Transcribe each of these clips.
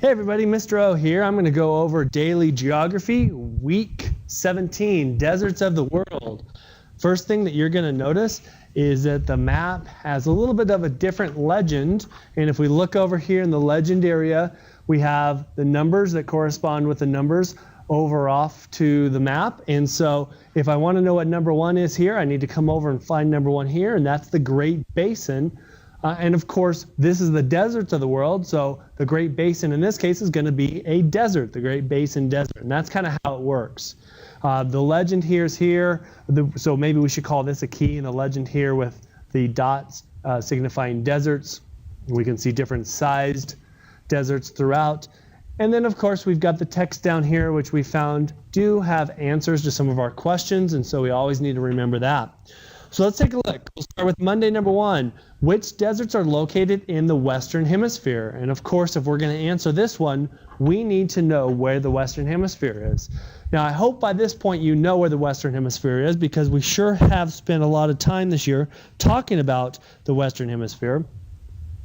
Hey everybody, Mr. O here. I'm going to go over daily geography, week 17, deserts of the world. First thing that you're going to notice is that the map has a little bit of a different legend. And if we look over here in the legend area, we have the numbers that correspond with the numbers over off to the map. And so if I want to know what number 1 is here, I need to come over and find number 1 here, and that's the Great Basin. And of course, this is the deserts of the world, so the Great Basin in this case is going to be a desert, the Great Basin Desert, and that's kind of how it works. The legend here is here, so maybe we should call this a key in the legend here with the dots signifying deserts. We can see different sized deserts throughout. And then, of course, we've got the text down here, which we found do have answers to some of our questions, and so we always need to remember that. So let's take a look. We'll start with Monday number 1. Which deserts are located in the Western Hemisphere? And of course, if we're going to answer this one, we need to know where the Western Hemisphere is. Now, I hope by this point you know where the Western Hemisphere is, because we sure have spent a lot of time this year talking about the Western Hemisphere.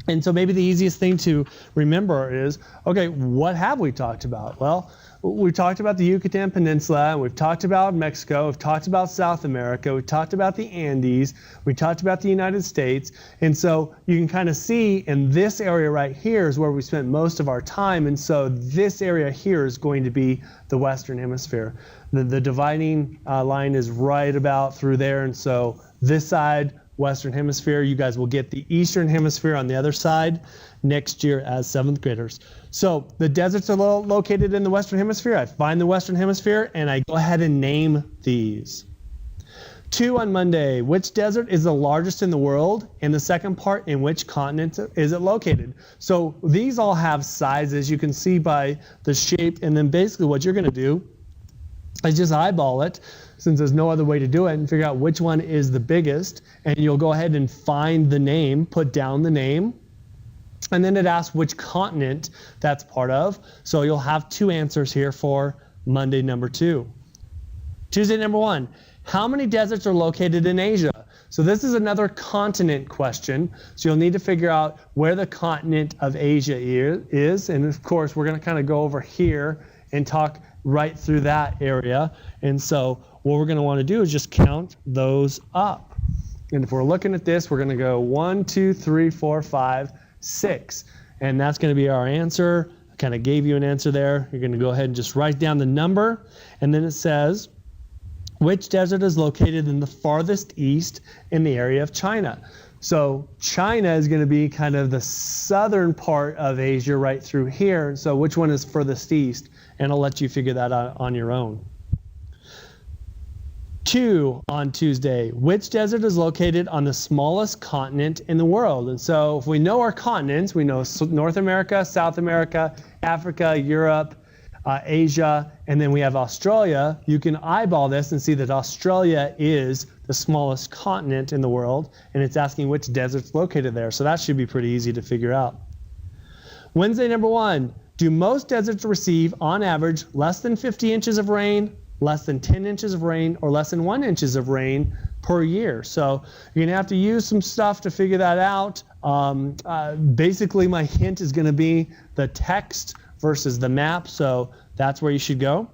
And so maybe the easiest thing to remember is, okay, what have we talked about? Well, we talked about the Yucatan Peninsula, and we've talked about Mexico, we've talked about South America, we've talked about the Andes, we talked about the United States, and so you can kind of see in this area right here is where we spent most of our time, and so this area here is going to be the Western Hemisphere. The dividing line is right about through there, and so this side, Western Hemisphere, you guys will get the Eastern Hemisphere on the other side next year as 7th graders. So the deserts are located in the Western Hemisphere. I find the Western Hemisphere and I go ahead and name these. 2 on Monday, which desert is the largest in the world? And the second part, in which continent is it located? So these all have sizes you can see by the shape, and then basically what you're going to do is just eyeball it, since there's no other way to do it, and figure out which one is the biggest, and you'll go ahead and find the name, put down the name, and then it asks which continent that's part of. So you'll have 2 answers here for Monday number 2. Tuesday number 1, how many deserts are located in Asia? So this is another continent question, so you'll need to figure out where the continent of Asia is, and of course we're going to kind of go over here and talk right through that area. And so what we're going to want to do is just count those up. And if we're looking at this, we're going to go 1, 2, 3, 4, 5, 6. And that's going to be our answer. I kind of gave you an answer there. You're going to go ahead and just write down the number. And then it says, which desert is located in the farthest east in the area of China? So China is going to be kind of the southern part of Asia right through here. So which one is furthest east? And I'll let you figure that out on your own. 2 on Tuesday, which desert is located on the smallest continent in the world? And so if we know our continents, we know North America, South America, Africa, Europe, Asia, and then we have Australia. You can eyeball this and see that Australia is the smallest continent in the world, and it's asking which desert's located there. So that should be pretty easy to figure out. Wednesday number 1, do most deserts receive, on average, less than 50 inches of rain, less than 10 inches of rain, or less than 1 inch of rain per year? So you're going to have to use some stuff to figure that out. Basically, my hint is going to be the text versus the map, so that's where you should go.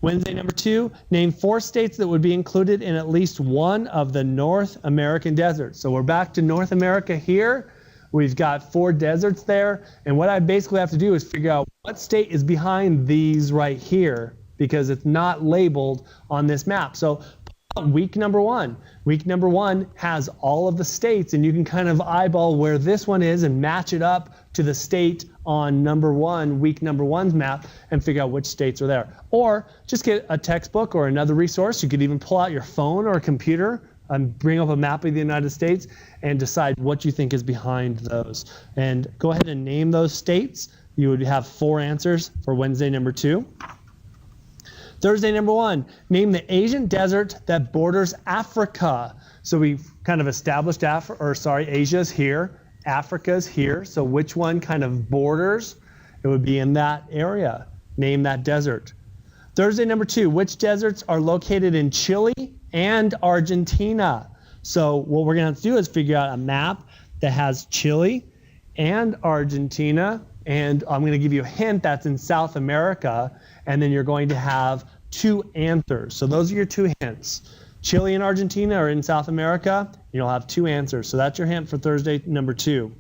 Wednesday number 2, name 4 states that would be included in at least one of the North American deserts. So we're back to North America here. We've got 4 deserts there, and what I basically have to do is figure out what state is behind these right here, because it's not labeled on this map. So week number 1. Week number 1 has all of the states, and you can kind of eyeball where this one is and match it up to the state on number 1, week number 1's map, and figure out which states are there. Or just get a textbook or another resource. You could even pull out your phone or a computer and bring up a map of the United States and decide what you think is behind those. And go ahead and name those states. You would have 4 answers for Wednesday number 2. Thursday number 1, name the Asian desert that borders Africa. So we've kind of established Asia's here, Africa's here. So which one kind of borders? It would be in that area. Name that desert. Thursday number 2, which deserts are located in Chile and Argentina? So what we're going to do is figure out a map that has Chile and Argentina and I'm going to give you a hint that's in South America, and then you're going to have 2 answers. So those are your 2 hints. Chile and Argentina are in South America. You'll have 2 answers. So that's your hint for Thursday number 2.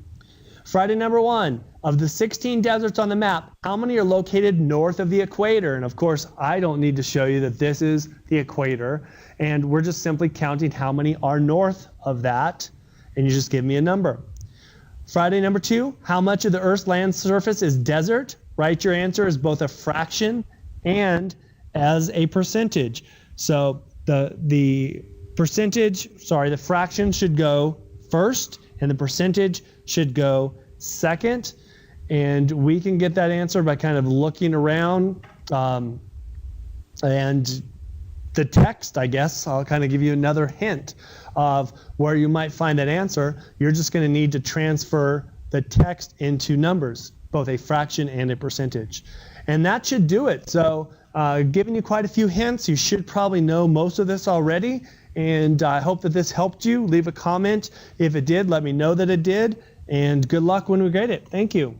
Friday number 1, of the 16 deserts on the map, how many are located north of the equator? And of course, I don't need to show you that this is the equator, and we're just simply counting how many are north of that, and you just give me a number. Friday number 2, how much of the Earth's land surface is desert? Write your answer as both a fraction and as a percentage. So the fraction should go first, and the percentage should go second. And we can get that answer by kind of looking around. And the text, I guess, I'll kind of give you another hint of where you might find that answer. You're just going to need to transfer the text into numbers, both a fraction and a percentage. And that should do it. So giving you quite a few hints, you should probably know most of this already. And I hope that this helped you. Leave a comment. If it did, let me know that it did. And good luck when we grade it. Thank you.